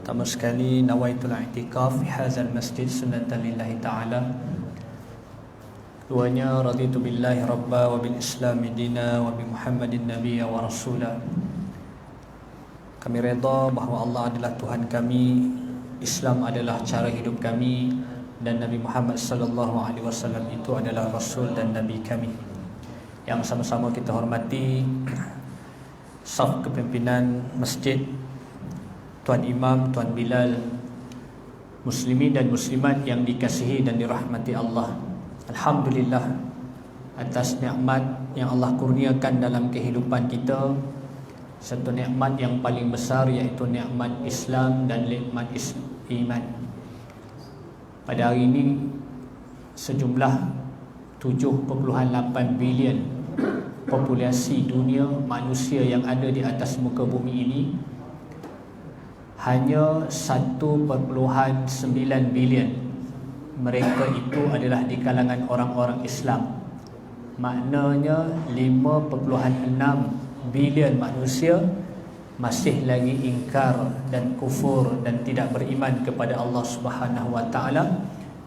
Pertama sekali, nawaitul i'tikaf fi hadzal masjid sunnatan lillahi ta'ala. Keduanya, raditu billahi rabba wa bil islami dina wa bi muhammadin nabiyya wa rasulah. Kami reda bahawa Allah adalah Tuhan kami, Islam adalah cara hidup kami, dan Nabi Muhammad sallallahu alaihi wasallam itu adalah rasul dan nabi kami. Yang sama-sama kita hormati saf kepimpinan masjid, Tuan Imam, Tuan Bilal, muslimin dan muslimat yang dikasihi dan dirahmati Allah. Alhamdulillah atas nikmat yang Allah kurniakan dalam kehidupan kita. Satu nikmat yang paling besar iaitu nikmat Islam dan nikmat iman. Pada hari ini sejumlah 7.8 bilion populasi dunia manusia yang ada di atas muka bumi ini, hanya 1.9 bilion mereka itu adalah di kalangan orang-orang Islam. Maknanya 5.6 bilion manusia masih lagi ingkar dan kufur dan tidak beriman kepada Allah Subhanahu wa taala.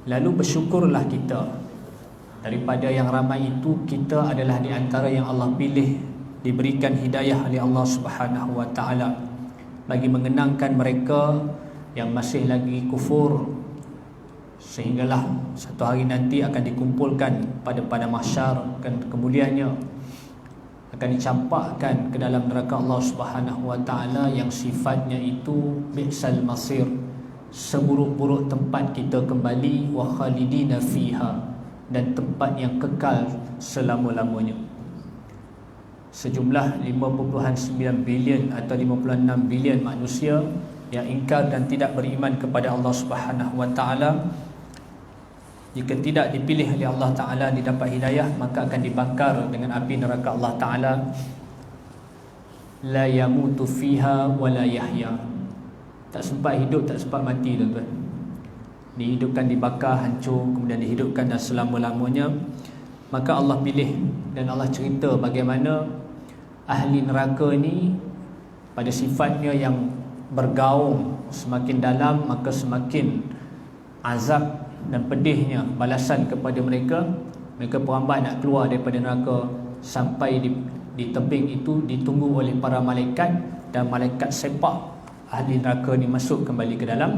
Lalu bersyukurlah kita, daripada yang ramai itu kita adalah di antara yang Allah pilih, diberikan hidayah oleh Allah Subhanahu wa taala bagi mengenangkan mereka yang masih lagi kufur, sehinggalah satu hari nanti akan dikumpulkan pada mahsyar, dan kemudiannya akan dicampakkan ke dalam neraka Allah Subhanahu wa taala yang sifatnya itu bi'sal masir, seburuk-buruk tempat kita kembali, wa khalidina fiha, dan tempat yang kekal selama-lamanya. Sejumlah 5.9 bilion atau 56 bilion manusia yang ingkar dan tidak beriman kepada Allah Subhanahu wa taala, jika tidak dipilih oleh Allah Ta'ala didapat hidayah, maka akan dibakar dengan api neraka Allah Ta'ala. La yamutu fiha wa la yahya. Tak sempat hidup, tak sempat mati, tuan-tuan. Dihidupkan, dibakar, hancur, kemudian dihidupkan dan selama-lamanya. Maka Allah pilih dan Allah cerita bagaimana ahli neraka ni pada sifatnya yang bergaung semakin dalam, maka semakin azab dan pedihnya balasan kepada mereka. Mereka perambat nak keluar daripada neraka, sampai di tebing itu ditunggu oleh para malaikat, dan malaikat sepak ahli neraka ni masuk kembali ke dalam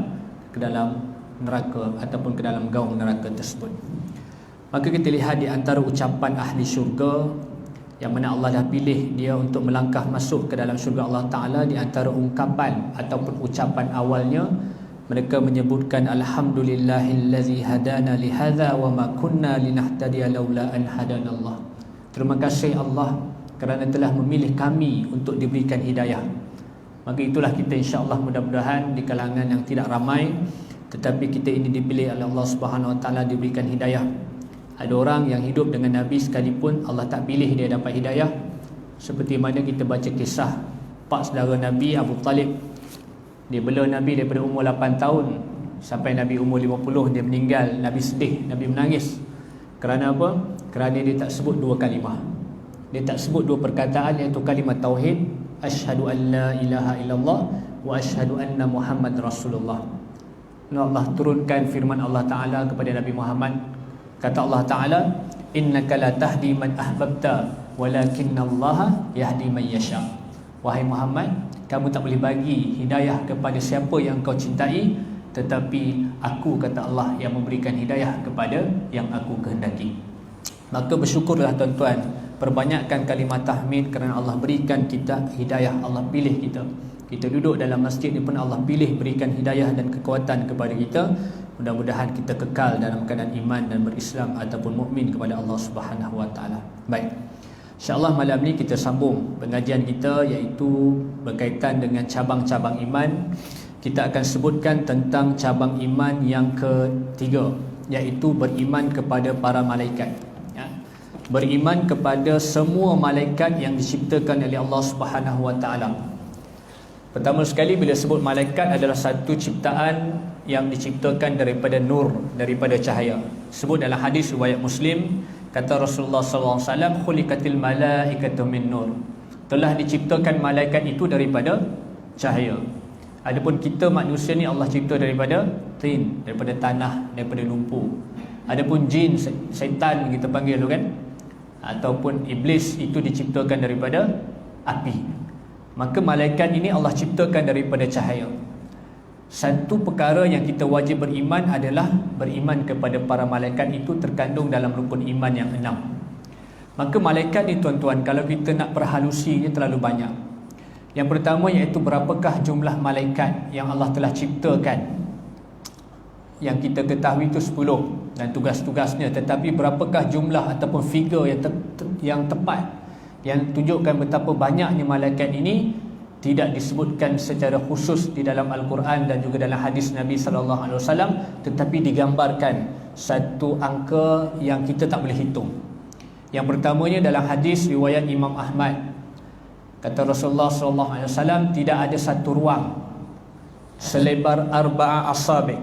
neraka ataupun ke dalam gaung neraka tersebut. Maka kita lihat di antara ucapan ahli syurga yang mana Allah dah pilih dia untuk melangkah masuk ke dalam syurga Allah Ta'ala, di antara ungkapan ataupun ucapan awalnya mereka menyebutkan alhamdulillahillazi hadana lihadza wa ma kunna linahtadiya laula an hadanallah. Terima kasih Allah kerana telah memilih kami untuk diberikan hidayah. Maka itulah kita, insya-Allah, mudah-mudahan di kalangan yang tidak ramai, tetapi kita ini dipilih oleh Allah Subhanahu wa taala diberikan hidayah. Ada orang yang hidup dengan Nabi sekalipun Allah tak pilih dia dapat hidayah, seperti mana kita baca kisah pak saudara Nabi Abu Talib. Dia bela Nabi daripada umur 8 tahun sampai Nabi umur 50 dia meninggal. Nabi sedih, Nabi menangis. Kerana apa? Kerana dia tak sebut dua kalimah. Dia tak sebut dua perkataan, iaitu kalimah tauhid, asyhadu an la ilaha illallah wa asyhadu anna Muhammad Rasulullah. Allah turunkan firman Allah Ta'ala kepada Nabi Muhammad. Kata Allah Ta'ala, innaka la tahdi man ahbabta walakinallaha yahdi man yasha. Wahai Muhammad, kamu tak boleh bagi hidayah kepada siapa yang kau cintai, tetapi aku, kata Allah, yang memberikan hidayah kepada yang aku kehendaki. Maka bersyukurlah tuan-tuan, perbanyakkan kalimat tahmid kerana Allah berikan kita hidayah, Allah pilih kita. Kita duduk dalam masjid ni pun Allah pilih berikan hidayah dan kekuatan kepada kita. Mudah-mudahan kita kekal dalam keadaan iman dan berislam ataupun mukmin kepada Allah Subhanahu wa taala. Baik, InsyaAllah malam ni kita sambung pengajian kita, iaitu berkaitan dengan cabang-cabang iman. Kita akan sebutkan tentang cabang iman yang ketiga, iaitu beriman kepada para malaikat, ya. Beriman kepada semua malaikat yang diciptakan oleh Allah Subhanahu wa taala. Pertama sekali, bila sebut malaikat adalah satu ciptaan yang diciptakan daripada nur, daripada cahaya. Sebut dalam hadis riwayat Muslim, kata Rasulullah SAW, khuliqatil malaikatu min nur. Telah diciptakan malaikat itu daripada cahaya. Adapun kita manusia ni Allah cipta daripada tin, daripada tanah, daripada lumpur. Adapun jin, syaitan kita panggil tu kan, ataupun iblis, itu diciptakan daripada api. Maka malaikat ini Allah ciptakan daripada cahaya. Satu perkara yang kita wajib beriman adalah beriman kepada para malaikat. Itu terkandung dalam rukun iman yang 6. Maka malaikat ni tuan-tuan, kalau kita nak perhalusinya terlalu banyak. Yang pertama iaitu berapakah jumlah malaikat yang Allah telah ciptakan. Yang kita ketahui itu 10 dan tugas-tugasnya, tetapi berapakah jumlah ataupun figure yang tepat yang tunjukkan betapa banyaknya malaikat ini tidak disebutkan secara khusus di dalam Al-Quran dan juga dalam hadis Nabi SAW, tetapi digambarkan satu angka yang kita tak boleh hitung. Yang pertamanya dalam hadis riwayat Imam Ahmad, kata Rasulullah SAW, tidak ada satu ruang selebar arba'a asabi',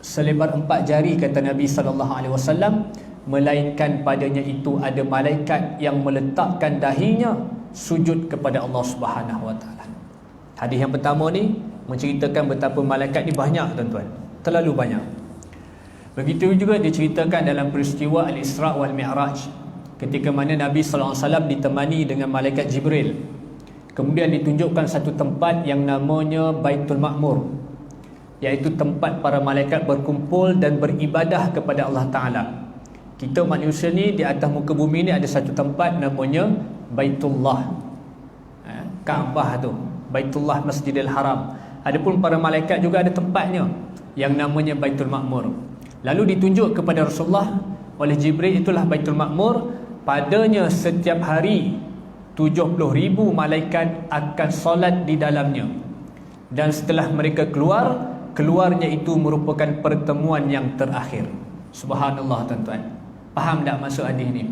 selebar 4 jari, kata Nabi SAW, melainkan padanya itu ada malaikat yang meletakkan dahinya sujud kepada Allah Subhanahu Wa Taala. Hadis yang pertama ni menceritakan betapa malaikat ni banyak tuan-tuan, terlalu banyak. Begitu juga diceritakan dalam peristiwa Al-Isra' wal Mi'raj, ketika mana Nabi SAW ditemani dengan malaikat Jibril. Kemudian ditunjukkan satu tempat yang namanya Baitul Ma'mur, iaitu tempat para malaikat berkumpul dan beribadah kepada Allah Ta'ala. Kita manusia ni di atas muka bumi ni ada satu tempat namanya Baitullah, Kaabah tu, Baitullah Masjidil Haram. Adapun para malaikat juga ada tempatnya yang namanya Baitul Ma'mur. Lalu ditunjuk kepada Rasulullah oleh Jibril, itulah Baitul Ma'mur. Padanya setiap hari 70,000 malaikat akan solat di dalamnya. Dan setelah mereka keluarnya itu merupakan pertemuan yang terakhir. Subhanallah tuan-tuan. Faham tak maksud hadis ni?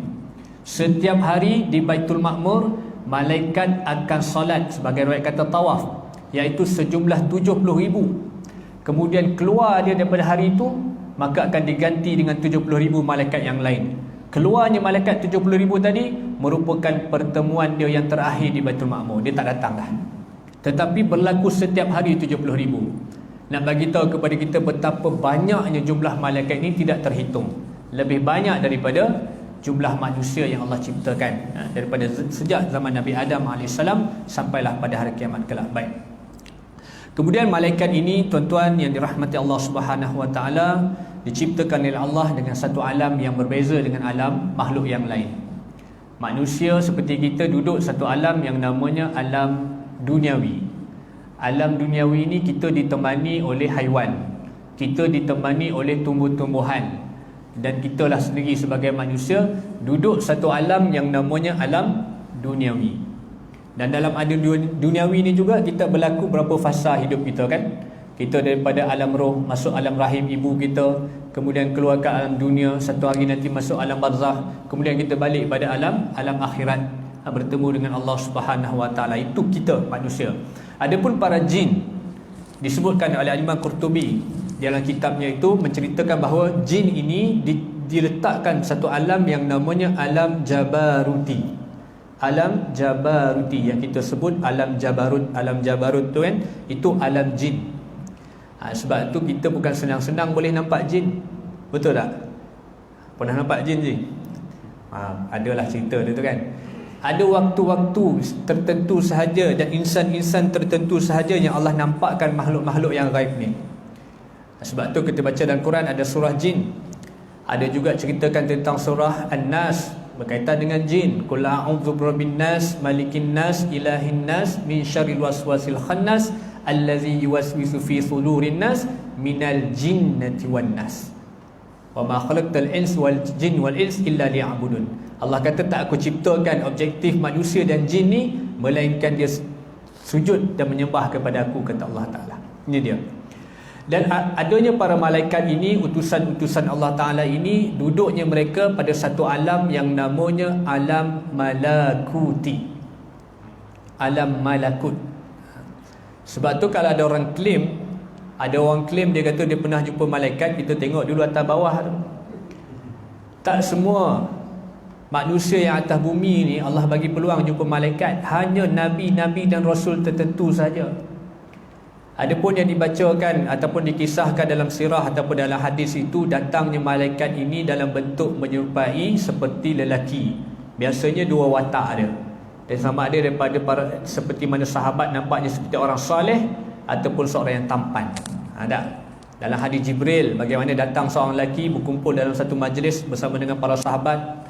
Setiap hari di Baitul Ma'mur, malaikat akan solat, sebagai riwayat kata tawaf, iaitu sejumlah 70,000. Kemudian keluar dia daripada hari itu, maka akan diganti dengan 70,000 malaikat yang lain. Keluarnya malaikat 70,000 tadi merupakan pertemuan dia yang terakhir di Baitul Ma'mur. Dia tak datang dah, tetapi berlaku setiap hari 70,000. Nak bagi tahu kepada kita betapa banyaknya jumlah malaikat ini tidak terhitung. Lebih banyak daripada jumlah manusia yang Allah ciptakan, daripada sejak zaman Nabi Adam AS sampailah pada hari kiamat kelak. Baik. Kemudian malaikat ini tuan-tuan yang dirahmati Allah Subhanahu Wa Taala diciptakan oleh Allah dengan satu alam yang berbeza dengan alam makhluk yang lain. Manusia seperti kita duduk satu alam yang namanya alam duniawi. Alam duniawi ini kita ditemani oleh haiwan, kita ditemani oleh tumbuh-tumbuhan, dan kitalah sendiri sebagai manusia duduk satu alam yang namanya alam duniawi. Dan dalam alam duniawi ni juga kita berlaku berapa fasa hidup kita kan. Kita daripada alam roh masuk alam rahim ibu kita, kemudian keluar ke alam dunia, satu hari nanti masuk alam barzakh, kemudian kita balik pada alam akhirat, bertemu dengan Allah Subhanahu Wa Taala. Itu kita manusia. Adapun para jin, disebutkan oleh Imam Qurtubi dalam kitabnya itu menceritakan bahawa jin ini diletakkan satu alam yang namanya alam Jabaruti. Alam Jabaruti yang kita sebut alam Jabarut. Alam Jabarut tu kan, itu alam jin. Sebab tu kita bukan senang-senang boleh nampak jin. Betul tak? Pernah nampak jin je? Adalah cerita dia tu kan. Ada waktu-waktu tertentu sahaja dan insan-insan tertentu sahaja yang Allah nampakkan makhluk-makhluk yang gaib ni. Sebab tu kita baca dalam Quran ada surah jin. Ada juga ceritakan tentang surah An-Nas berkaitan dengan jin. Qul a'udzu birabbin nas, malikin nas, ilahin nas, min syarril waswasil khannas, allazi yuwaswisu fi sudurin nas, minal jinnati wan nas. Wa ma khalaqtal insa wal jin wal ins illa liya'budun. Allah kata tak aku ciptakan objektif manusia dan jin ni melainkan dia sujud dan menyembah kepada aku, kata Allah Ta'ala. Ini dia. Dan adanya para malaikat ini, utusan-utusan Allah Ta'ala ini, duduknya mereka pada satu alam yang namanya alam malakuti. Alam malakut. Sebab tu kalau ada orang klaim dia kata dia pernah jumpa malaikat, kita tengok dulu atas bawah tu. Tak semua manusia yang atas bumi ni Allah bagi peluang jumpa malaikat. Hanya nabi-nabi dan rasul tertentu saja. Adapun yang dibacakan ataupun dikisahkan dalam sirah ataupun dalam hadis itu, datangnya malaikat ini dalam bentuk menyerupai seperti lelaki. Biasanya dua watak dia. Dan sama ada daripada seperti mana sahabat nampaknya seperti orang soleh ataupun seorang yang tampan. Ada dalam hadis Jibril bagaimana datang seorang lelaki berkumpul dalam satu majlis bersama dengan para sahabat.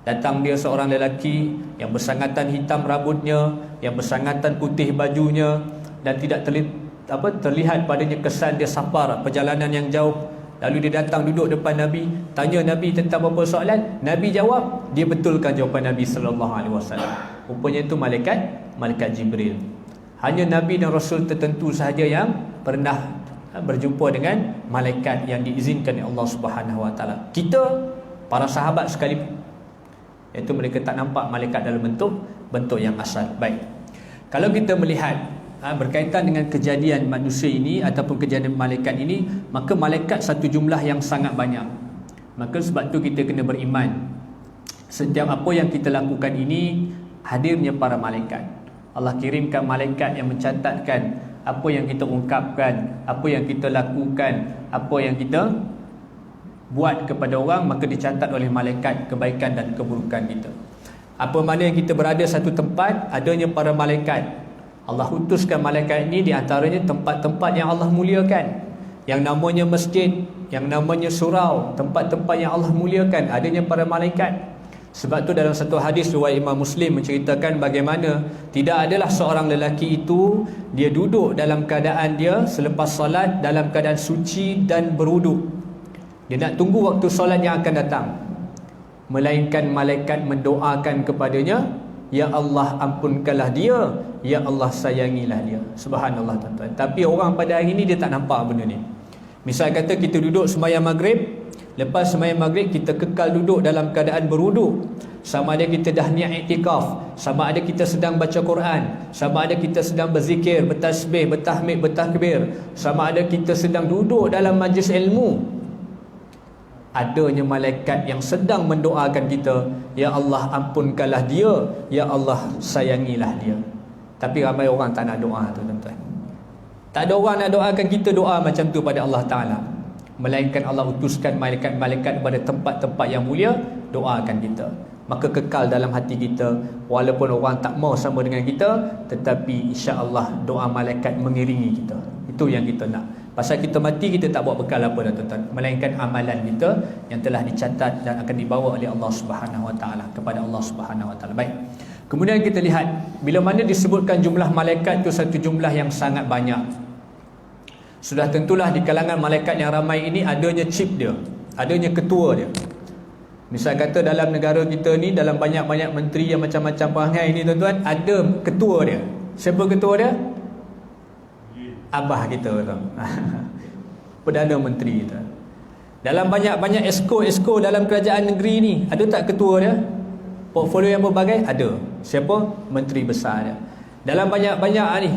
Datang dia seorang lelaki yang bersangatan hitam rambutnya, yang bersangatan putih bajunya, dan tidak terlihat padanya kesan dia safar perjalanan yang jauh. Lalu dia datang duduk depan Nabi, tanya Nabi tentang beberapa soalan. Nabi jawab, dia betulkan jawapan Nabi sallallahu alaihi wasallam. Rupanya itu malaikat Jibril. Hanya Nabi dan Rasul tertentu sahaja yang pernah berjumpa dengan malaikat yang diizinkan oleh Allah Subhanahu wa taala. Kita para sahabat sekalipun, iaitu mereka tak nampak malaikat dalam bentuk yang asal. Baik. Kalau kita melihat berkaitan dengan kejadian manusia ini ataupun kejadian malaikat ini, maka malaikat satu jumlah yang sangat banyak. Maka sebab tu kita kena beriman setiap apa yang kita lakukan ini hadirnya para malaikat. Allah kirimkan malaikat yang mencatatkan apa yang kita ungkapkan, apa yang kita lakukan, apa yang kita buat kepada orang, maka dicatat oleh malaikat kebaikan dan keburukan kita. Apa mana yang kita berada satu tempat, adanya para malaikat. Allah utuskan malaikat ini di antaranya tempat-tempat yang Allah muliakan, yang namanya masjid, yang namanya surau, tempat-tempat yang Allah muliakan, adanya para malaikat. Sebab tu dalam satu hadis riwayat Imam Muslim menceritakan bagaimana tidak adalah seorang lelaki itu dia duduk dalam keadaan dia selepas solat dalam keadaan suci dan berwuduk. Dia nak tunggu waktu solat yang akan datang, melainkan malaikat mendoakan kepadanya, ya Allah ampunkanlah dia, ya Allah sayangilah dia. Subhanallah tuan-tuan. Tapi orang pada hari ini dia tak nampak benda ni. Misal kata kita duduk sembahyang maghrib, lepas sembahyang maghrib kita kekal duduk dalam keadaan berwuduk. Sama ada kita dah niat iktikaf, sama ada kita sedang baca Quran, sama ada kita sedang berzikir, bertasbih, bertahmid, bertakbir, sama ada kita sedang duduk dalam majlis ilmu, adanya malaikat yang sedang mendoakan kita, ya Allah ampunkanlah dia, ya Allah sayangilah dia. Tapi ramai orang tak nak doa tu tuan-tuan. Tak ada orang nak doakan kita doa macam tu pada Allah Ta'ala, melainkan Allah utuskan malaikat-malaikat pada tempat-tempat yang mulia doakan kita. Maka kekal dalam hati kita, walaupun orang tak mau sama dengan kita, tetapi insya-Allah doa malaikat mengiringi kita. Itu yang kita nak. Pasal kita mati, kita tak bawa bekal apa dah tuan-tuan, melainkan amalan kita yang telah dicatat dan akan dibawa oleh Allah Subhanahu wa taala kepada Allah Subhanahu wa taala. Baik. Kemudian kita lihat bila mana disebutkan jumlah malaikat itu satu jumlah yang sangat banyak. Sudah tentulah di kalangan malaikat yang ramai ini adanya chief dia, adanya ketua dia. Misal kata dalam negara kita ni, dalam banyak-banyak menteri yang macam-macam perangai ini tuan-tuan, ada ketua dia. Siapa ketua dia? Abah kita tuan. Perdana Menteri kita. Dalam banyak-banyak esko dalam kerajaan negeri ni, ada tak ketua dia? Portfolio yang berbagai ada. Siapa? Menteri besar dia. Dalam banyak-banyak ni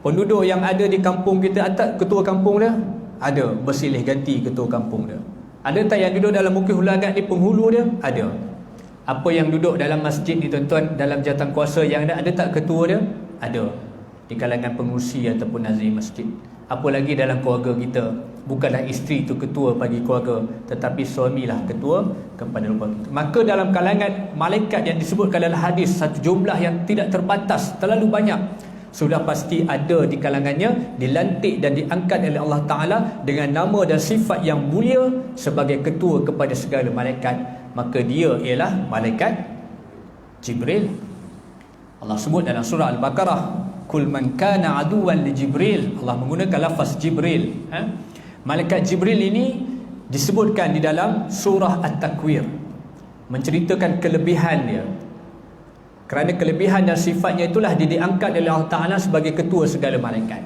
penduduk yang ada di kampung kita, ada ketua kampung dia? Ada. Bersilih ganti ketua kampung dia. Ada tak yang duduk dalam Mukih Hulagat ni penghulu dia? Ada. Apa yang duduk dalam masjid ni tuan-tuan, dalam jawatan kuasa yang ada tak ketua dia? Ada. Di kalangan pengurusi ataupun nazir masjid. Apa lagi dalam keluarga kita, bukanlah isteri itu ketua bagi keluarga, tetapi suamilah ketua kepada keluarga kita. Maka dalam kalangan malaikat yang disebutkan dalam hadis, satu jumlah yang tidak terbatas, terlalu banyak, sudah pasti ada di kalangannya dilantik dan diangkat oleh Allah Ta'ala dengan nama dan sifat yang mulia sebagai ketua kepada segala malaikat. Maka dia ialah malaikat Jibril. Allah sebut dalam surah Al-Baqarah, kul man kana aduwan li Jibril. Allah menggunakan lafaz Jibril. Malaikat Jibril ini disebutkan di dalam surah At-Takwir, menceritakan kelebihan dia. Kerana kelebihan dan sifatnya itulah dia diangkat oleh Allah Ta'ala sebagai ketua segala malaikat.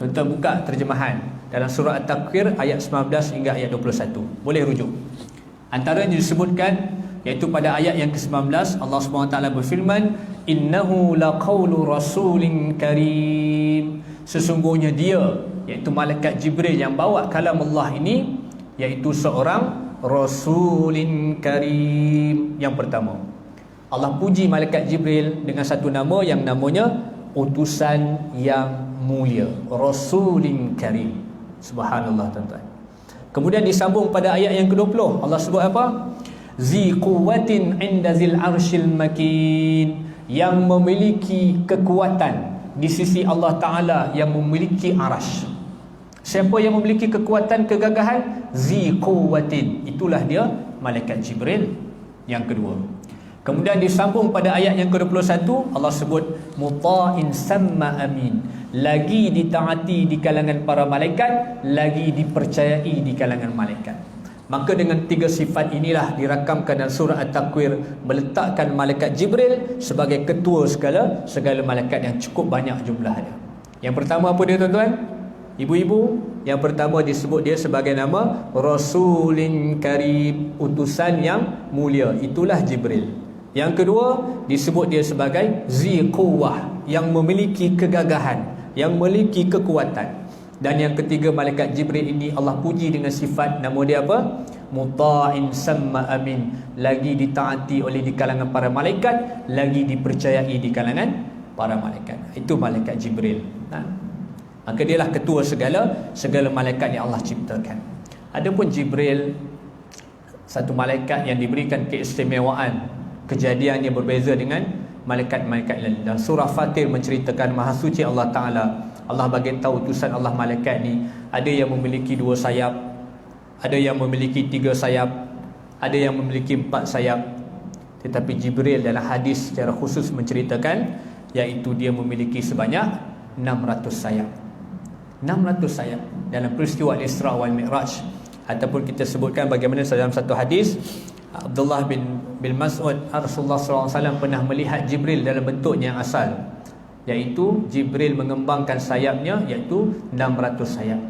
Tuan-tuan buka terjemahan dalam surah At-Takwir ayat 19 hingga ayat 21. Boleh rujuk. Antara yang disebutkan iaitu pada ayat yang ke-19, Allah SWT berfirman, innahu laqawlu rasulin karim. Sesungguhnya dia, iaitu malaikat Jibril yang bawa kalam Allah ini, iaitu seorang rasulin karim. Yang pertama, Allah puji malaikat Jibril dengan satu nama yang namanya utusan yang mulia, rasulin karim. Subhanallah tuan-tuan. Kemudian disambung pada ayat yang ke-20, Allah sebut apa? Zi quwwatin 'inda zil arsyil makin, yang memiliki kekuatan di sisi Allah Ta'ala, yang memiliki arasy. Siapa yang memiliki kekuatan, kegagahan? Zi quwwatin, itulah dia malaikat Jibril. Yang kedua, kemudian disambung pada ayat yang ke-21, Allah sebut muta'in samma amin, lagi ditaati di kalangan para malaikat, lagi dipercayai di kalangan malaikat. Maka dengan tiga sifat inilah dirakamkan dalam surah At-Takwir, meletakkan malaikat Jibril sebagai ketua segala malaikat yang cukup banyak jumlahnya. Yang pertama apa dia tuan-tuan? Ibu-ibu, yang pertama disebut dia sebagai nama Rasulin Karim, utusan yang mulia, itulah Jibril. Yang kedua disebut dia sebagai Zi Quwwah, yang memiliki kegagahan, yang memiliki kekuatan. Dan yang ketiga, malaikat Jibril ini Allah puji dengan sifat, nama dia apa? Muta'in samma amin, lagi ditaati oleh di kalangan para malaikat, lagi dipercayai di kalangan para malaikat. Itu malaikat Jibril. Maka dialah ketua segala malaikat yang Allah ciptakan. Adapun Jibril, satu malaikat yang diberikan keistimewaan, kejadiannya berbeza dengan malaikat-malaikat lain. Dan surah Fatir menceritakan Maha Suci Allah Ta'ala. Allah bagi tahu utusan Allah malaikat ni, ada yang memiliki 2 sayap, ada yang memiliki 3 sayap, ada yang memiliki 4 sayap. Tetapi Jibril dalam hadis secara khusus menceritakan, iaitu dia memiliki sebanyak 600 sayap. 600 sayap dalam peristiwa Al-Isra wal Mi'raj. Ataupun kita sebutkan bagaimana dalam satu hadis, Abdullah bin Mas'ud, Rasulullah SAW pernah melihat Jibril dalam bentuknya yang asal, iaitu Jibril mengembangkan sayapnya, iaitu 600 sayap.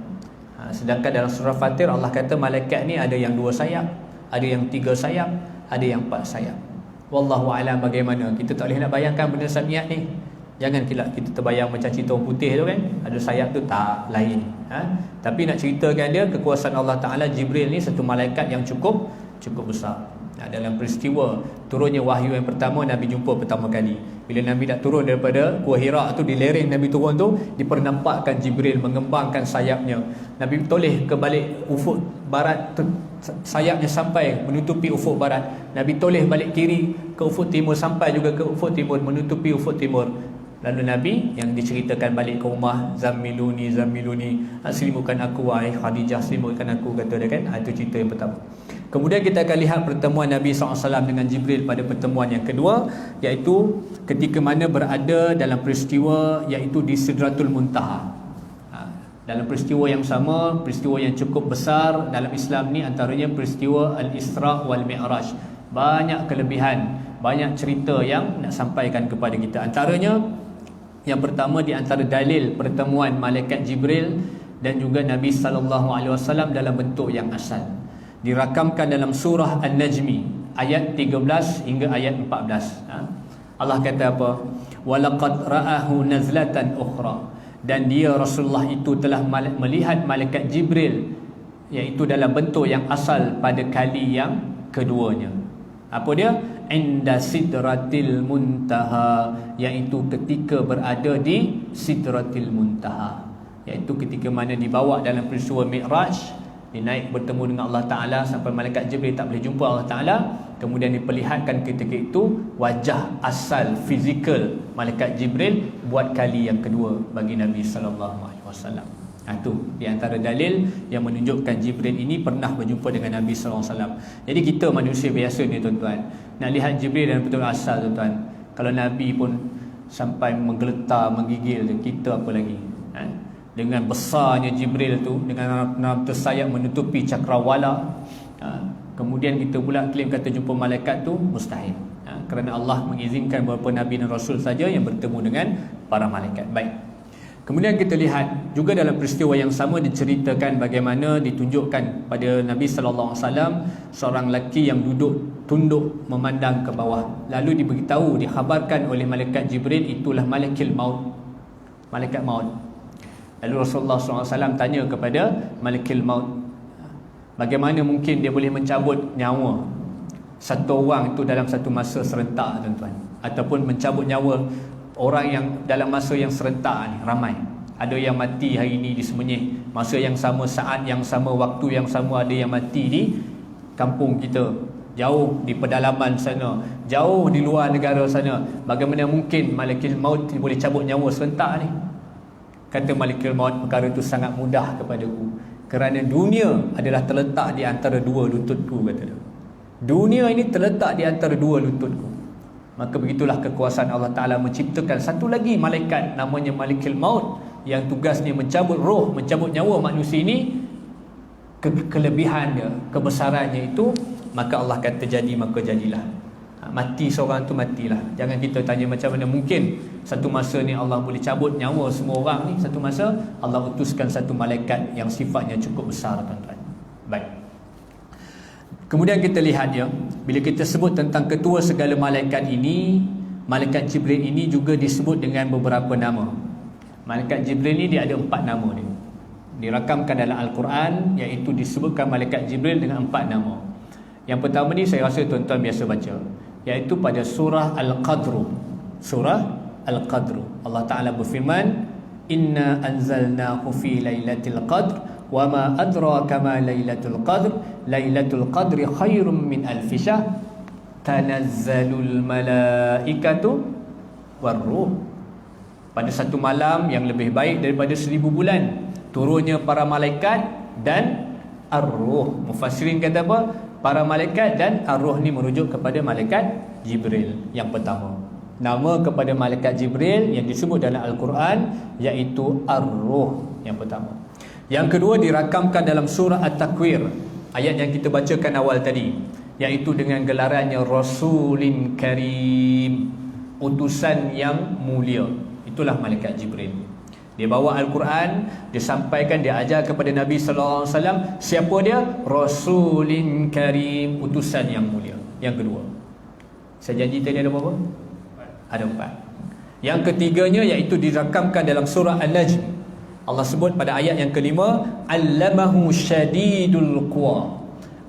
Sedangkan dalam surah Fatir Allah kata malaikat ni ada yang 2 sayap, ada yang 3 sayap, ada yang 4 sayap. Wallahu a'lam bagaimana. Kita tak boleh nak bayangkan benda samiat ni. Jangan kita terbayang macam cerita orang putih tu kan, ada sayap tu, tak, lain. Tapi nak ceritakan dia, kekuasaan Allah Ta'ala, Jibril ni satu malaikat yang cukup besar. Dalam peristiwa turunnya wahyu yang pertama, Nabi jumpa pertama kali, bila Nabi nak turun daripada Gua Hira tu, di lereng Nabi turun tu, dipernampakkan Jibril mengembangkan sayapnya. Nabi toleh ke balik ufuk barat, sayapnya sampai menutupi ufuk barat. Nabi toleh balik kiri ke ufuk timur, sampai juga ke ufuk timur, menutupi ufuk timur. Lalu Nabi yang diceritakan balik ke rumah, Zammiluni, selimukan aku wahai Khadijah, selimukan aku, kata dia kan. Itu cerita yang pertama. Kemudian kita akan lihat pertemuan Nabi SAW dengan Jibril pada pertemuan yang kedua, iaitu ketika mana berada dalam peristiwa, iaitu di Sidratul Muntaha. Dalam peristiwa yang sama, peristiwa yang cukup besar dalam Islam ni, antaranya peristiwa Al-Isra wal Mi'raj. Banyak kelebihan, banyak cerita yang nak sampaikan kepada kita. Antaranya, yang pertama di antara dalil pertemuan malaikat Jibril dan juga Nabi SAW dalam bentuk yang asal, dirakamkan dalam surah An-Najmi ayat 13 hingga ayat 14. Allah kata apa? Walaqad ra'ahu nazlatan ukhra, dan dia Rasulullah itu telah melihat malaikat Jibril, iaitu dalam bentuk yang asal pada kali yang keduanya. Apa dia? Inda sidratil muntaha, iaitu ketika berada di sidratil muntaha, iaitu ketika mana dibawa dalam peristiwa Mi'raj, dia naik bertemu dengan Allah Ta'ala sampai malaikat Jibril tak boleh jumpa Allah Ta'ala. Kemudian diperlihatkan ketika itu wajah asal fizikal malaikat Jibril buat kali yang kedua bagi Nabi SAW. Itu di antara dalil yang menunjukkan Jibril ini pernah berjumpa dengan Nabi SAW. Jadi kita manusia biasa ni tuan-tuan, nak lihat Jibril dan betul asal tuan-tuan. Kalau Nabi pun sampai menggeletar, menggigil, kita apa lagi? Dengan besarnya Jibril tu, dengan 600 sayap menutupi cakrawala. Kemudian kita pula klaim kata jumpa malaikat tu mustahil. Kerana Allah mengizinkan beberapa Nabi dan Rasul saja yang bertemu dengan para malaikat. Baik. Kemudian kita lihat juga dalam peristiwa yang sama diceritakan bagaimana ditunjukkan pada Nabi SAW seorang lelaki yang duduk tunduk memandang ke bawah. Lalu diberitahu, dikhabarkan oleh malaikat Jibril, itulah malaikat maut. Malaikat maut. Lalu Rasulullah SAW tanya kepada malaikat maut, bagaimana mungkin dia boleh mencabut nyawa satu orang itu dalam satu masa serentak tuan-tuan, ataupun mencabut nyawa orang yang dalam masa yang serentak ni ramai. Ada yang mati hari ini disembelih, masa yang sama, saat yang sama, waktu yang sama ada yang mati di kampung kita, jauh di pedalaman sana, jauh di luar negara sana. Bagaimana mungkin malakul maut boleh cabut nyawa serentak ni? Kata malakul maut, perkara itu sangat mudah kepadaku, kerana dunia adalah terletak di antara dua lututku, kata dia. Dunia ini terletak di antara dua lututku. Maka begitulah kekuasaan Allah Ta'ala menciptakan satu lagi malaikat namanya malakul maut, yang tugasnya mencabut roh, mencabut nyawa manusia ini. Kelebihan dia, kebesarannya itu, maka Allah kata jadi, maka jadilah. Mati seorang tu matilah. Jangan kita tanya macam mana mungkin satu masa ni Allah boleh cabut nyawa semua orang ni. Satu masa Allah utuskan satu malaikat yang sifatnya cukup besar, tuan-tuan. Baik. Kemudian kita lihat ya, bila kita sebut tentang ketua segala malaikat ini, malaikat Jibril ini juga disebut dengan beberapa nama. Malaikat Jibril ni dia ada 4 nama dia. Dirakamkan dalam Al-Quran, iaitu disebutkan malaikat Jibril dengan 4 nama. Yang pertama ni saya rasa tuan-tuan biasa baca, iaitu pada surah Al-Qadr. Surah Al-Qadr, Allah Ta'ala berfirman, Inna anzalnahu fi lailatul qadr wa ma adraka ma lailatul qadr lailatul qadri khairum min alfi syahr tanazzalul malaikatu warruh. Pada satu malam yang lebih baik daripada 1000 bulan turunnya para malaikat dan ar-ruh. Mufassirin kata apa? Para malaikat dan ar-ruh ni merujuk kepada malaikat Jibril. Yang pertama, nama kepada malaikat Jibril yang disebut dalam Al-Quran iaitu ar-ruh, yang pertama. Yang kedua dirakamkan dalam surah At-Takwir, ayat yang kita bacakan awal tadi, iaitu dengan gelarannya Rasulin Karim, utusan yang mulia. Itulah malaikat Jibril. Dia bawa Al-Quran, dia sampaikan, dia ajar kepada Nabi sallallahu alaihi wasallam. Siapa dia? Rasulin Karim, utusan yang mulia. Yang kedua, saya janji tadi ada berapa? Ada 4. Yang ketiganya iaitu dirakamkan dalam surah An-Najm. Allah sebut pada ayat yang kelima, Allamahu syadidul quwa.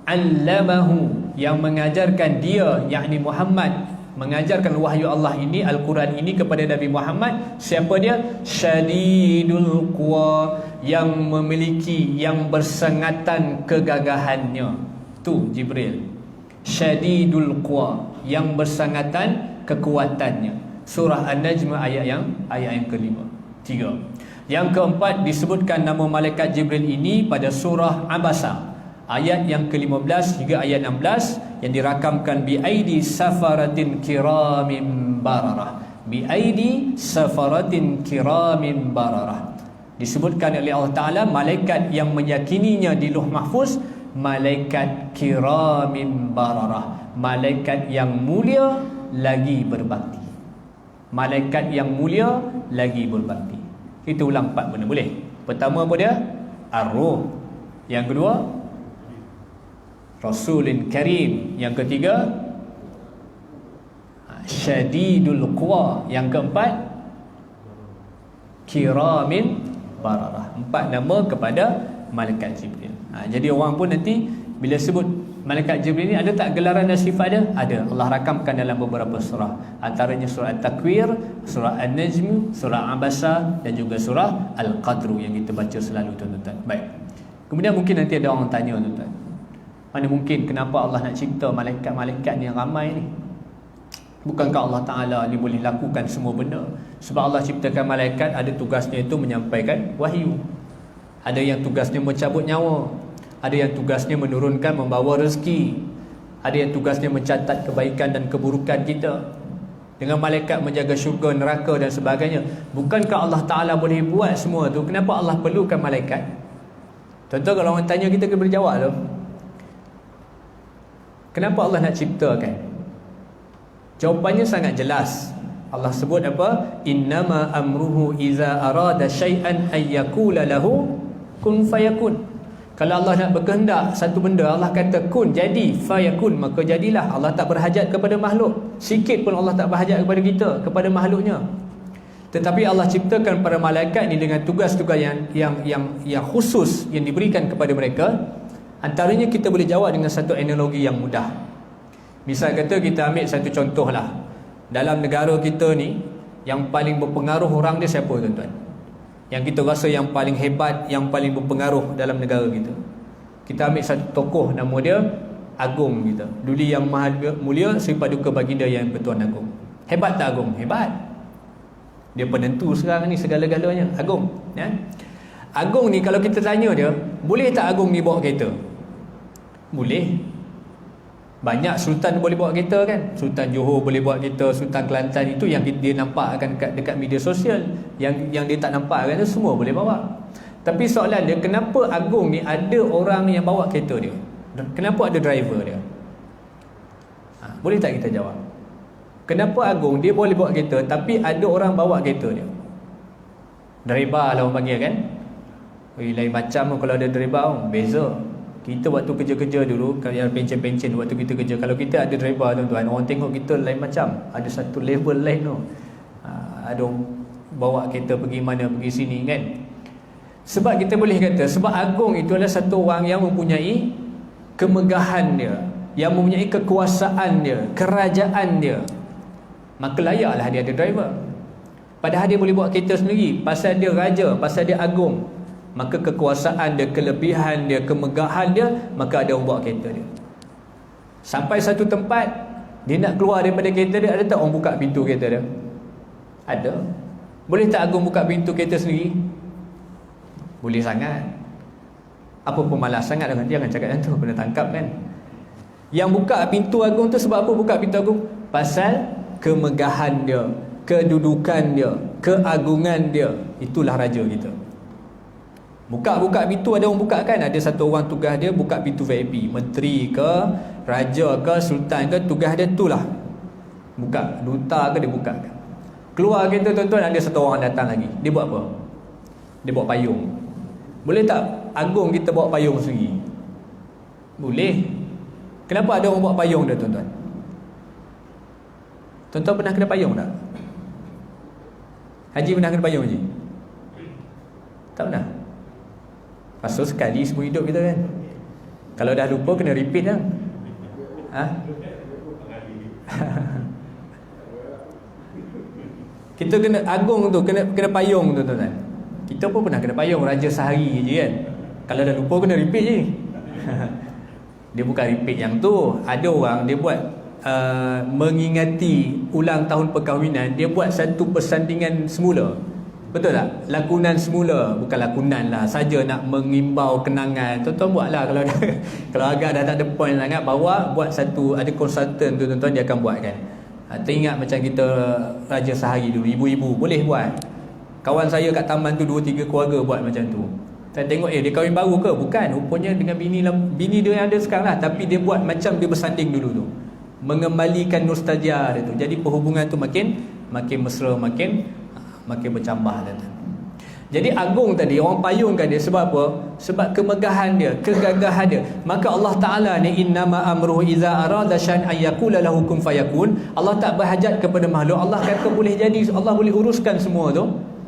Allamahu, yang mengajarkan dia, yakni Muhammad, mengajarkan wahyu Allah ini, Al-Quran ini kepada Nabi Muhammad. Siapa dia? Syadidul quwa, yang memiliki, yang bersengatan kegagahannya. Tu Jibril. Syadidul quwa, yang bersengatan kekuatannya. Surah An-Najm ayat yang kelima. 3. Yang keempat disebutkan nama malaikat Jibril ini pada surah Abasa, ayat yang ke-15 hingga ayat 16, yang dirakamkan biaidi safaratin kiramin bararah. Biaidi safaratin kiramin bararah. Disebutkan oleh Allah Ta'ala malaikat yang meyakininya di Lauh Mahfuz, malaikat kiramin bararah, malaikat yang mulia lagi berbakti. Malaikat yang mulia lagi berbakti. Kita ulang 4 benda boleh. Pertama apa dia? Ar-Ruh. Yang kedua, Rasulin Karim. Yang ketiga, Syadidul Quwa. Yang keempat, Kiramin Bararah. 4 nama kepada malaikat Jibril. Jadi orang pun nanti bila sebut malaikat Jibril ni, ada tak gelaran dan sifat dia? Ada. Allah rakamkan dalam beberapa surah, antaranya surah At-Takwir, surah An-Najm, surah Abasa dan juga surah Al-Qadr yang kita baca selalu, tuan-tuan. Baik. Kemudian mungkin nanti ada orang tanya, tuan-tuan, mana mungkin kenapa Allah nak cipta malaikat-malaikat yang ramai ni? Bukankah Allah Ta'ala ni boleh lakukan semua benda? Sebab Allah ciptakan malaikat, ada tugasnya itu menyampaikan wahyu, ada yang tugasnya mencabut nyawa, ada yang tugasnya menurunkan, membawa rezeki, ada yang tugasnya mencatat kebaikan dan keburukan kita. Dengan malaikat menjaga syurga, neraka dan sebagainya. Bukankah Allah Ta'ala boleh buat semua tu? Kenapa Allah perlukan malaikat? Tentu kalau orang tanya, kita kena berjawab tu. Kenapa Allah nak ciptakan? Jawapannya sangat jelas. Allah sebut apa? Innama amruhu iza arada syai'an ayyakula lahu kun fayakun. Kalau Allah nak berkehendak satu benda, Allah kata kun, jadi, fayakun, maka jadilah. Allah tak berhajat kepada makhluk. Sikit pun Allah tak berhajat kepada kita, kepada makhluknya. Tetapi Allah ciptakan para malaikat ni dengan tugas-tugas yang khusus yang diberikan kepada mereka. Antaranya kita boleh jawab dengan satu analogi yang mudah. Misal kata kita ambil satu contoh lah. Dalam negara kita ni, yang paling berpengaruh orang dia siapa, tuan-tuan? yang kita rasa yang paling hebat, yang paling berpengaruh dalam negara kita. Kita ambil satu tokoh, nama dia Agung kita. Duli yang maha mulia Sri Paduka Baginda Yang Pertuan Agong. Hebat tak Agung? Hebat. Dia penentu sekarang ni segala-galanya, Agung, ya. Agung ni kalau kita tanya dia, boleh tak Agung ni bawa kereta? Boleh. Banyak sultan boleh bawa kereta kan. Sultan Johor boleh bawa kereta, Sultan Kelantan, itu yang dia nampak akan dekat media sosial. Yang dia tak nampak kan, semua boleh bawa. Tapi soalan dia, kenapa Agung ni ada orang yang bawa kereta dia? Kenapa ada driver dia? Boleh tak kita jawab? Kenapa Agung dia boleh bawa kereta tapi ada orang bawa kereta dia? Driver lah orang panggil kan. Lain macam kalau ada driver, beza. Kita waktu kerja-kerja dulu, kalau yang pencen-pencen waktu kita kerja, kalau kita ada driver tuan-tuan, orang tengok kita lain macam. Ada satu level lain tu. Ada orang bawa kereta pergi mana, pergi sini kan. Sebab kita boleh kata, sebab Agung itu adalah satu orang yang mempunyai kemegahan dia, yang mempunyai kekuasaan dia, kerajaan dia, maka layaklah dia ada driver. Padahal dia boleh bawa kereta sendiri, pasal dia raja, pasal dia agung, maka kekuasaan dia, kelebihan dia, kemegahan dia, maka ada orang bawa kereta dia. Sampai satu tempat, dia nak keluar daripada kereta dia, ada tak orang buka pintu kereta dia? Ada. Boleh tak Agung buka pintu kereta sendiri? Boleh sangat. Apa pun malas sangat, jangan cakap macam tu, kena tangkap kan. Yang buka pintu Agung tu sebab apa buka pintu Agung? Pasal kemegahan dia, kedudukan dia, keagungan dia. Itulah raja kita. Buka pintu, ada orang buka kan. Ada satu orang tugas dia buka pintu VIP. Menteri ke, raja ke, sultan ke, tugas dia itulah buka. Duta ke, dia buka kan. Keluar kita tuan-tuan, ada satu orang datang lagi. Dia buat apa? Dia bawa payung. Boleh tak Agung kita bawa payung sendiri? Boleh. Kenapa ada orang bawa payung dia tuan-tuan? Tuan-tuan pernah kena payung tak? Haji pernah kena payung Haji? Tak pernah? Pasal sekali seumur hidup kita kan. Kalau dah lupa kena repeat lah. Kita kena Agung tu, kena payung tu tuan-tuan. Kita pun pernah kena payung, raja sehari je kan. Kalau dah lupa kena repeat je. Dia bukan repeat yang tu. Ada orang dia buat mengingati ulang tahun perkahwinan, dia buat satu persandingan semula. Betul tak? Lakonan semula. Bukan lakonan lah, saja nak mengimbau kenangan. Tuan-tuan buat lah. Kalau agak dah tak ada point sangat, bawa buat satu, ada konsultan tu tuan-tuan, dia akan buat kan. Teringat macam kita raja sehari dulu, ibu-ibu boleh buat. Kawan saya kat taman tu 2-3 keluarga buat macam tu. Saya tengok dia kahwin baru ke? Bukan, rupanya dengan bini dia yang ada sekarang lah. Tapi dia buat macam dia bersanding dulu tu, mengembalikan nostalgia dia tu. Jadi perhubungan tu makin mesra, makin bercambah dan. Jadi Agung tadi orang payungkan dia sebab apa? Sebab kemegahan dia, kegagahan dia. Maka Allah Taala ni innama amruhu iza arada syai'an ayyakula lahu kun fayakun. Allah tak berhajat kepada makhluk. Allah kata boleh jadi, Allah boleh uruskan semua tu.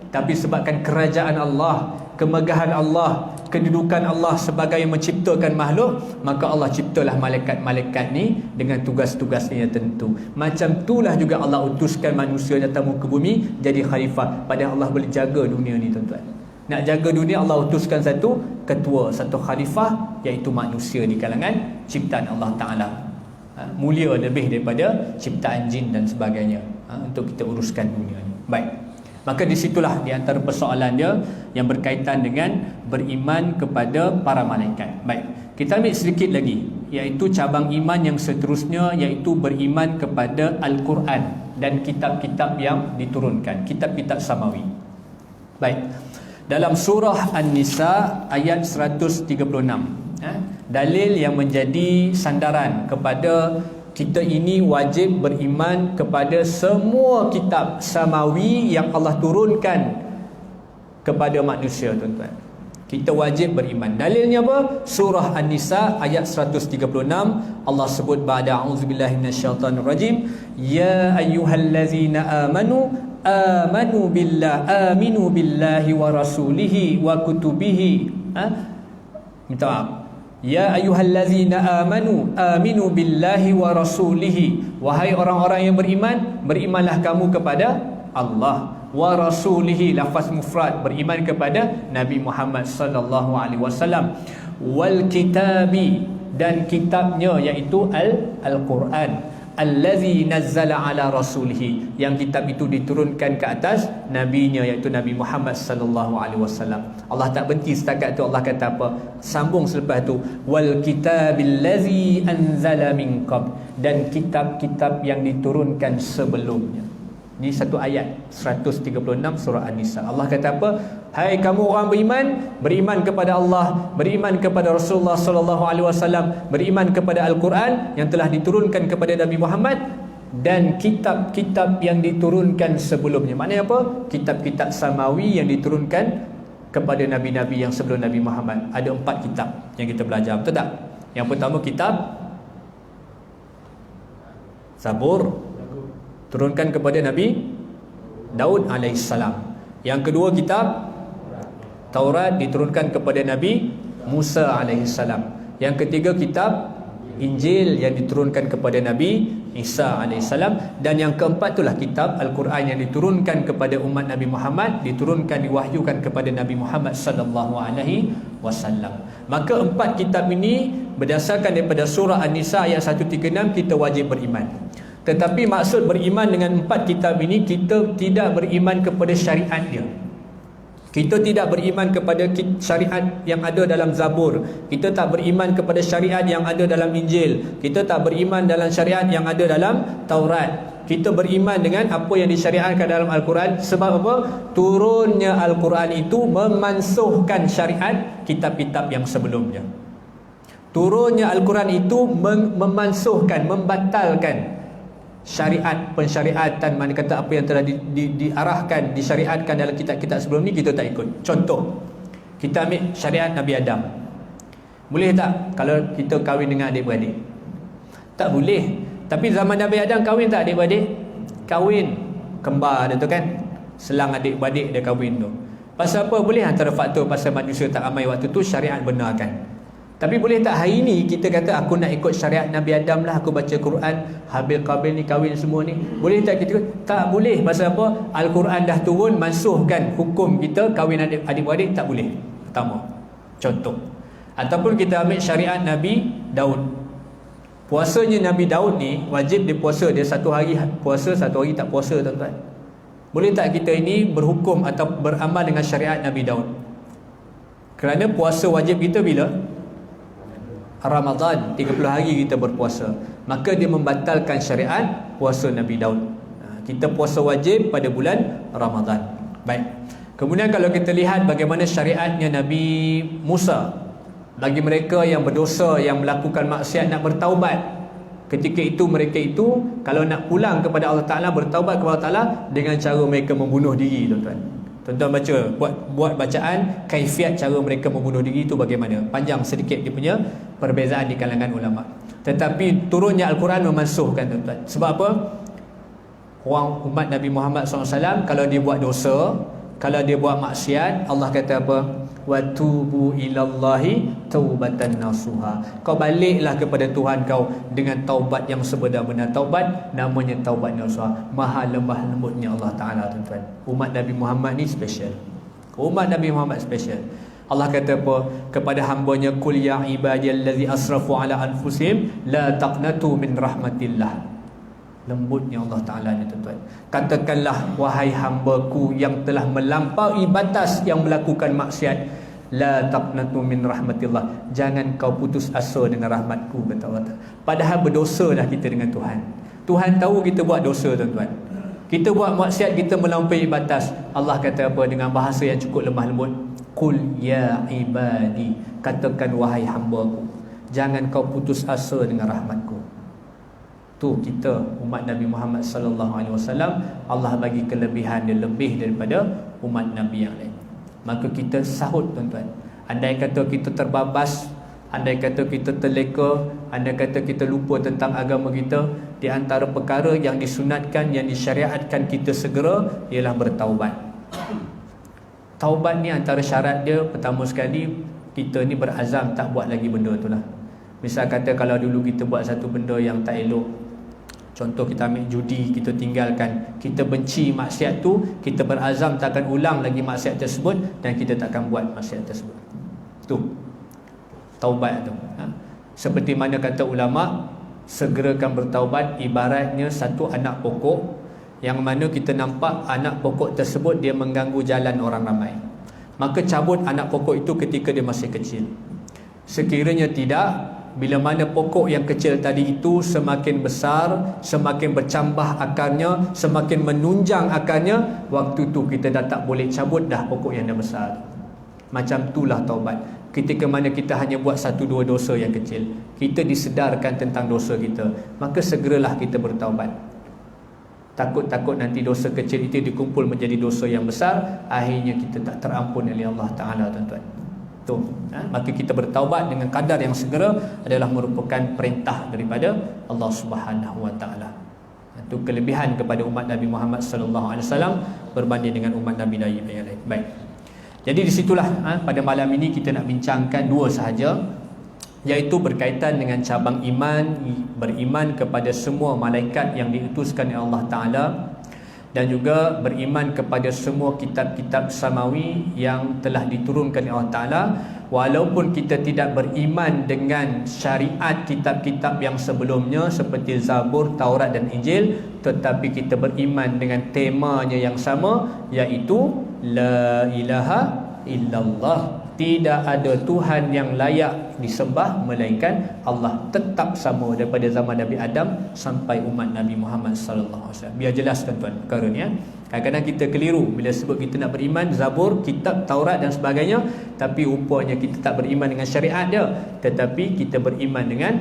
Tapi sebabkan kerajaan Allah, kemegahan Allah, kedudukan Allah sebagai yang menciptakan makhluk, maka Allah ciptalah malaikat-malaikat ni dengan tugas-tugasnya yang tentu. Macam itulah juga Allah utuskan manusia datang ke bumi jadi khalifah. Padahal Allah boleh jaga dunia ni tuan-tuan. Nak jaga dunia, Allah utuskan satu ketua, satu khalifah, iaitu manusia di kalangan ciptaan Allah Ta'ala. Mulia lebih daripada ciptaan jin dan sebagainya, untuk kita uruskan dunia ni. Baik. Maka disitulah di antara persoalan dia yang berkaitan dengan beriman kepada para malaikat. Baik, kita ambil sedikit lagi, iaitu cabang iman yang seterusnya, iaitu beriman kepada Al-Quran dan kitab-kitab yang diturunkan, kitab-kitab samawi. Baik, dalam surah An-Nisa ayat 136, dalil yang menjadi sandaran kepada kita ini wajib beriman kepada semua kitab samawi yang Allah turunkan kepada manusia tuan-tuan. Kita wajib beriman. Dalilnya apa? Surah An-Nisa ayat 136, Allah sebut ba'da a'udzubillahi minasyaitonir rajim, ya ayyuhallazina amanu aminu billahi wa rasulihi wa kutubihi. Minta maaf. Ya ayyuhallazina aminu billahi wa rasulihi. Wahai orang-orang yang beriman, berimanlah kamu kepada Allah, wa rasulihi, lafaz mufrad, beriman kepada Nabi Muhammad sallallahu alaihi wasallam, wal kitabi, dan kitabnya iaitu Al-Quran, allazi nazzala ala rasulihi, yang kitab itu diturunkan ke atas nabinya iaitu Nabi Muhammad sallallahu alaihi wasallam. Allah tak berhenti setakat tu, Allah kata apa? Sambung selepas tu, wal kitabil ladzi anzala min qabl, dan kitab-kitab yang diturunkan sebelumnya. Ini satu ayat 136 surah An-Nisa. Allah kata apa? Hai kamu orang beriman, beriman kepada Allah, beriman kepada Rasulullah sallallahu alaihi wasallam, beriman kepada Al-Quran yang telah diturunkan kepada Nabi Muhammad, dan kitab-kitab yang diturunkan sebelumnya. Maknanya apa? Kitab-kitab samawi yang diturunkan kepada nabi-nabi yang sebelum Nabi Muhammad. Ada 4 kitab yang kita belajar, betul tak? Yang pertama kitab Zabur, turunkan kepada Nabi Daud alaihissalam. Yang kedua kitab Taurat, diturunkan kepada Nabi Musa alaihissalam. Yang ketiga kitab Injil yang diturunkan kepada Nabi Isa alaihissalam. Dan yang keempat itulah kitab Al-Quran yang diturunkan kepada umat Nabi Muhammad, diturunkan, diwahyukan kepada Nabi Muhammad sallallahu alaihi wasallam. Maka 4 kitab ini berdasarkan daripada surah An-Nisa ayat 136 kita wajib beriman. Tetapi maksud beriman dengan 4 kitab ini, kita tidak beriman kepada syariat dia. Kita tidak beriman kepada syariat yang ada dalam Zabur. Kita tak beriman kepada syariat yang ada dalam Injil. Kita tak beriman dalam syariat yang ada dalam Taurat. Kita beriman dengan apa yang disyariatkan dalam Al-Quran. Sebab apa? Turunnya Al-Quran itu memansuhkan syariat kitab-kitab yang sebelumnya. Turunnya Al-Quran itu memansuhkan, membatalkan syariat, pensyariatan, mana kata apa yang telah diarahkan, disyariatkan dalam kitab-kitab sebelum ni kita tak ikut. Contoh, kita ambil syariat Nabi Adam. Boleh tak kalau kita kahwin dengan adik-beradik? Tak boleh. Tapi zaman Nabi Adam kahwin tak adik-beradik? Kahwin. Kembar dia tu kan, selang adik-beradik dia kahwin tu. Pasal apa? Boleh antara faktor pasal manusia tak ramai waktu tu, syariat benarkan. Tapi boleh tak hari ni kita kata aku nak ikut syariat Nabi Adam lah, aku baca Quran, Habil Qabil ni kahwin semua ni. Boleh tak kita? Tak boleh. Pasal apa? Al-Quran dah turun mansuhkan hukum kita kahwin adik-beradik, tak boleh. Pertama. Contoh. Ataupun kita ambil syariat Nabi Daud. Puasanya Nabi Daud ni wajib dia puasa, dia 1 hari puasa, 1 hari tak puasa, tuan-tuan. Boleh tak kita ini berhukum atau beramal dengan syariat Nabi Daud? Kerana puasa wajib kita bila? Ramadan, 30 hari kita berpuasa. Maka dia membatalkan syariat puasa Nabi Daud. Kita puasa wajib pada bulan Ramadan. Baik. Kemudian kalau kita lihat bagaimana syariatnya Nabi Musa bagi mereka yang berdosa, yang melakukan maksiat, nak bertaubat. Ketika itu mereka itu kalau nak pulang kepada Allah Ta'ala, bertaubat kepada Allah Ta'ala dengan cara mereka membunuh diri, tuan-tuan. Tuan-tuan baca, buat bacaan kaifiat cara mereka membunuh diri itu bagaimana. Panjang sedikit dia punya perbezaan di kalangan ulama. Tetapi turunnya Al-Quran memansuhkan, tuan-tuan. Sebab apa? Orang umat Nabi Muhammad SAW kalau dia buat dosa, kalau dia buat maksiat, Allah kata apa? Wa tubu ilallahi taubatan nasuha. Kau baliklah kepada Tuhan kau dengan taubat yang sebenar-benar. Taubat namanya taubat nasuha. Maha lembah lembutnya Allah Ta'ala, tuan-tuan. Umat Nabi Muhammad ni special. Umat Nabi Muhammad special. Allah kata apa? Kepada hambanya, Qul ya ibadiyallazi asrafu ala anfusihim la taqnatu min rahmatillah. Lembutnya Allah Ta'ala ni, tuan-tuan. Katakanlah, wahai hambaku yang telah melampaui batas, yang melakukan maksiat, la taqnatu min rahmatillah, jangan kau putus asa dengan rahmatku, kata Allah Ta'ala. Padahal berdosa dah kita dengan Tuhan. Tuhan tahu kita buat dosa, tuan-tuan. Kita buat maksiat, kita melampaui batas. Allah kata apa dengan bahasa yang cukup lemah lembut? Qul ya ibadi, katakan wahai hambaku, jangan kau putus asa dengan rahmatku. Tu kita umat Nabi Muhammad sallallahu alaihi wasallam, Allah bagi kelebihan dia lebih daripada umat Nabi yang lain. Maka kita sahut, tuan-tuan. Andai kata kita terbabas, andai kata kita terleka, andai kata kita lupa tentang agama kita, di antara perkara yang disunatkan, yang disyariatkan kita segera ialah bertaubat. Taubat ni antara syarat dia, pertama sekali kita ni berazam tak buat lagi benda tu lah. Misal kata kalau dulu kita buat satu benda yang tak elok, Contoh kita ambil judi, kita tinggalkan, kita benci maksiat tu, kita berazam takkan ulang lagi maksiat tersebut dan kita takkan buat maksiat tersebut. Tu taubat tu. Seperti mana kata ulama, segerakan bertaubat ibaratnya satu anak pokok yang mana kita nampak anak pokok tersebut dia mengganggu jalan orang ramai. Maka cabut anak pokok itu ketika dia masih kecil. Sekiranya tidak, bila mana pokok yang kecil tadi itu semakin besar, semakin bercambah akarnya, semakin menunjang akarnya, waktu tu kita dah tak boleh cabut dah pokok yang dah besar. Macam itulah taubat. Ketika mana kita hanya buat satu dua dosa yang kecil, kita disedarkan tentang dosa kita, maka segeralah kita bertaubat. Takut-takut nanti dosa kecil itu dikumpul menjadi dosa yang besar, akhirnya kita tak terampun oleh Allah Ta'ala, tuan-tuan. Maka kita bertaubat dengan kadar yang segera adalah merupakan perintah daripada Allah Subhanahu Wa Ta'ala. Itu kelebihan kepada umat Nabi Muhammad sallallahu alaihi wasallam berbanding dengan umat Nabi yang lain. Baik. Jadi di situlah pada malam ini kita nak bincangkan dua sahaja, iaitu berkaitan dengan cabang iman, beriman kepada semua malaikat yang diutuskan oleh Allah Ta'ala, dan juga beriman kepada semua kitab-kitab samawi yang telah diturunkan oleh Allah Ta'ala. Walaupun kita tidak beriman dengan syariat kitab-kitab yang sebelumnya seperti Zabur, Taurat dan Injil, tetapi kita beriman dengan temanya yang sama, iaitu La ilaha illallah. Tidak ada Tuhan yang layak disembah melainkan Allah. Tetap sama daripada zaman Nabi Adam sampai umat Nabi Muhammad sallallahu alaihi wasallam. Biar jelas tuan-tuan perkara ni. Kadang-kadang kita keliru bila sebut kita nak beriman Zabur, kitab Taurat dan sebagainya, tapi rupanya kita tak beriman dengan syariat dia, tetapi kita beriman dengan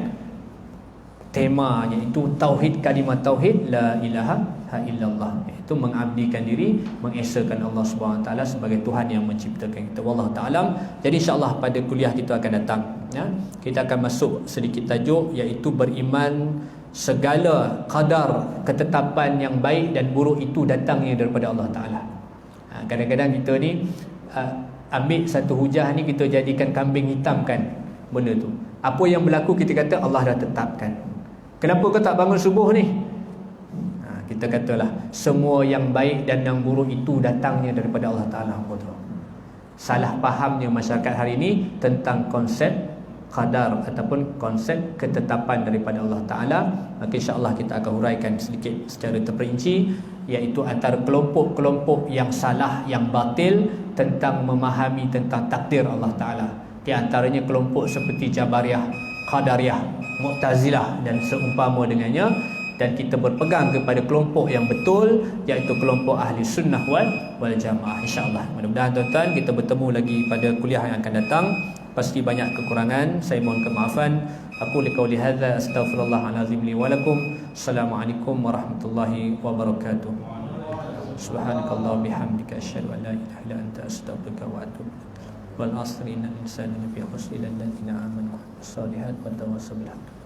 tema, iaitu tauhid, kalimah tauhid la ilaha illallah, iaitu mengabdikan diri, mengesakan Allah Subhanahu Wa Taala sebagai Tuhan yang menciptakan kita. Wallahu taala. Jadi insya-Allah pada kuliah kita akan datang, kita akan masuk sedikit tajuk, iaitu beriman segala qadar, ketetapan yang baik dan buruk itu datangnya daripada Allah Taala. Kadang-kadang kita ni ambil satu hujah ni kita jadikan kambing hitamkan benda tu. Apa yang berlaku kita kata Allah dah tetapkan. Kenapa kau tak bangun subuh ni? Kita katalah semua yang baik dan yang buruk itu datangnya daripada Allah Ta'ala. Salah fahamnya masyarakat hari ini tentang konsep qadar ataupun konsep ketetapan daripada Allah Ta'ala. Maka insya-Allah kita akan huraikan sedikit secara terperinci, iaitu antara kelompok-kelompok yang salah, yang batil tentang memahami tentang takdir Allah Ta'ala. Di antaranya kelompok seperti Jabariyah, Qadariyah, Mu'tazilah dan seumpama dengannya, dan kita berpegang kepada kelompok yang betul, iaitu kelompok ahli sunnah wal jamaah. InsyaAllah mudah-mudahan tuan-tuan kita bertemu lagi pada kuliah yang akan datang. Pasti banyak kekurangan, saya mohon kemaafan. Aku liqauli hadza astaghfirullahalazim li wa lakum. Assalamualaikum warahmatullahi wabarakatuh. Subhanakallah bihamdika asyhadu an la ilaha illa anta astaghfiruka wa atubu ilaik. Wal asri innal insana lafi khusr illa alladhina amanu wa amilus solihat wa tawassaw bil haqq.